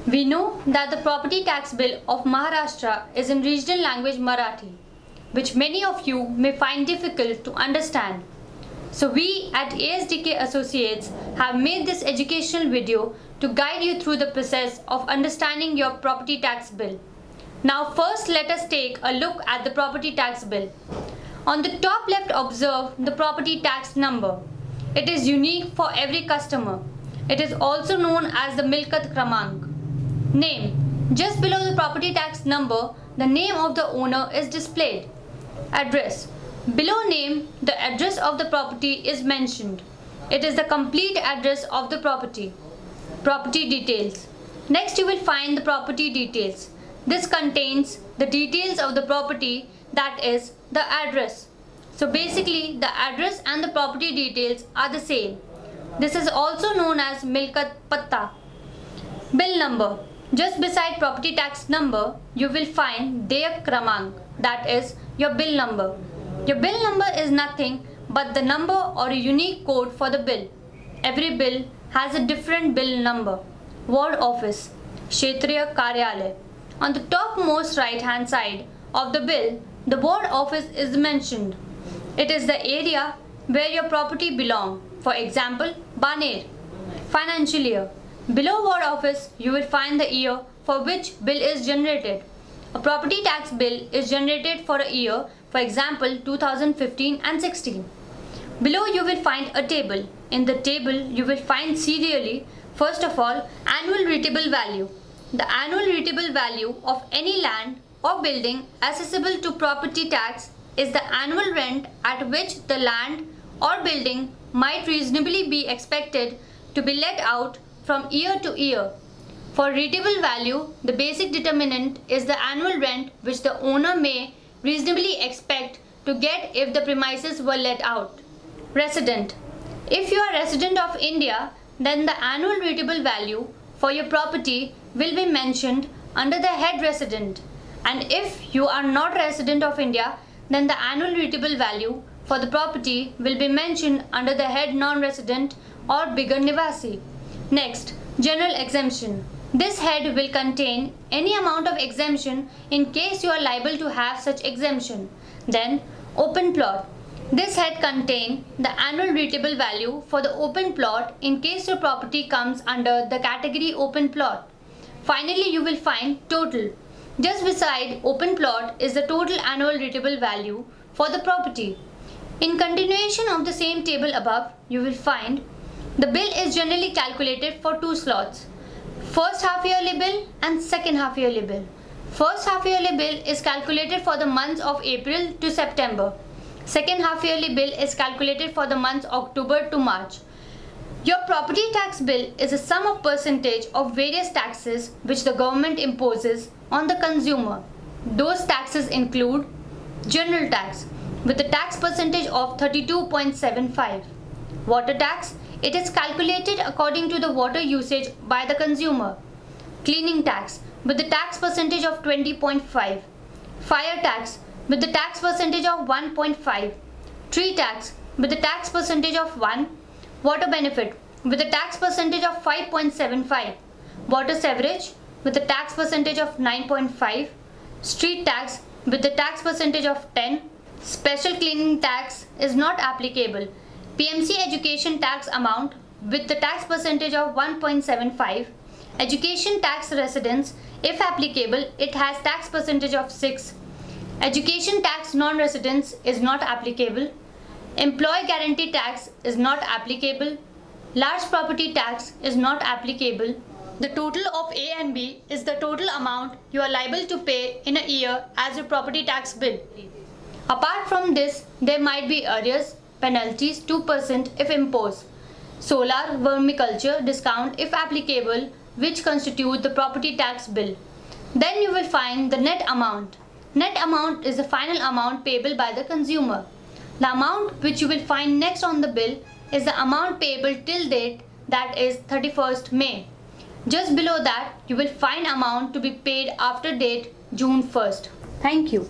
We know that the property tax bill of Maharashtra is in regional language Marathi, which many of you may find difficult to understand. So we at ASDK Associates have made this educational video to guide you through the process of understanding your property tax bill. Now first let us take a look at the property tax bill. On the top left, observe the property tax number. It is unique for every customer. It is also known as the Milkat Kramank. Name. Just below the property tax number, the name of the owner is displayed. Address. Below name, the address of the property is mentioned. It is the complete address of the property. Property details. Next you will find the property details. This contains the details of the property, that is the address. So basically the address and the property details are the same. This is also known as Milkat Patta. Bill number. Just beside property tax number, you will find Deyak Kramank, that is your bill number. Your bill number is nothing but the number or a unique code for the bill. Every bill has a different bill number. Ward Office, Kshetriya Karyalay. On the topmost right hand side of the bill, the ward office is mentioned. It is the area where your property belongs. For example, Baner. Financial year. Below ward office, you will find the year for which bill is generated. A property tax bill is generated for a year, for example 2015 and 16. Below you will find a table. In the table you will find serially, first of all, annual rateable value. The annual rateable value of any land or building accessible to property tax is the annual rent at which the land or building might reasonably be expected to be let out from year to year. For rateable value, the basic determinant is the annual rent which the owner may reasonably expect to get if the premises were let out. Resident. If you are a resident of India, then the annual rateable value for your property will be mentioned under the head resident. And if you are not a resident of India, then the annual rateable value for the property will be mentioned under the head non-resident or Bigar Nivasi. Next, general exemption. This head will contain any amount of exemption in case you are liable to have such exemption. Then, open plot. This head contains the annual rateable value for the open plot in case your property comes under the category open plot. Finally, you will find total. Just beside open plot is the total annual rateable value for the property. In continuation of the same table above, you will find the bill is generally calculated for two slots. First half yearly bill and second half yearly bill. First half yearly bill is calculated for the months of April to September. Second half yearly bill is calculated for the months October to March. Your property tax bill is a sum of percentage of various taxes which the government imposes on the consumer. Those taxes include general tax with a tax percentage of 32.75. Water tax. It is calculated according to the water usage by the consumer. Cleaning tax with the tax percentage of 20.5. Fire tax with the tax percentage of 1.5. Tree tax with the tax percentage of 1. Water benefit with the tax percentage of 5.75. Water sewerage with the tax percentage of 9.5. Street tax with the tax percentage of 10. Special cleaning tax is not applicable. PMC education tax amount with the tax percentage of 1.75. Education tax residence, if applicable, it has tax percentage of 6. Education tax non-residence is not applicable. Employee guarantee tax is not applicable. Large property tax is not applicable. The total of A and B is the total amount you are liable to pay in a year as your property tax bill. Apart from this, there might be arrears, penalties 2% if imposed, solar vermiculture discount if applicable, which constitute the property tax bill. Then you will find the net amount. Net amount is the final amount payable by the consumer. The amount which you will find next on the bill is the amount payable till date, that is 31st May. Just below that you will find amount to be paid after date June 1st. Thank you.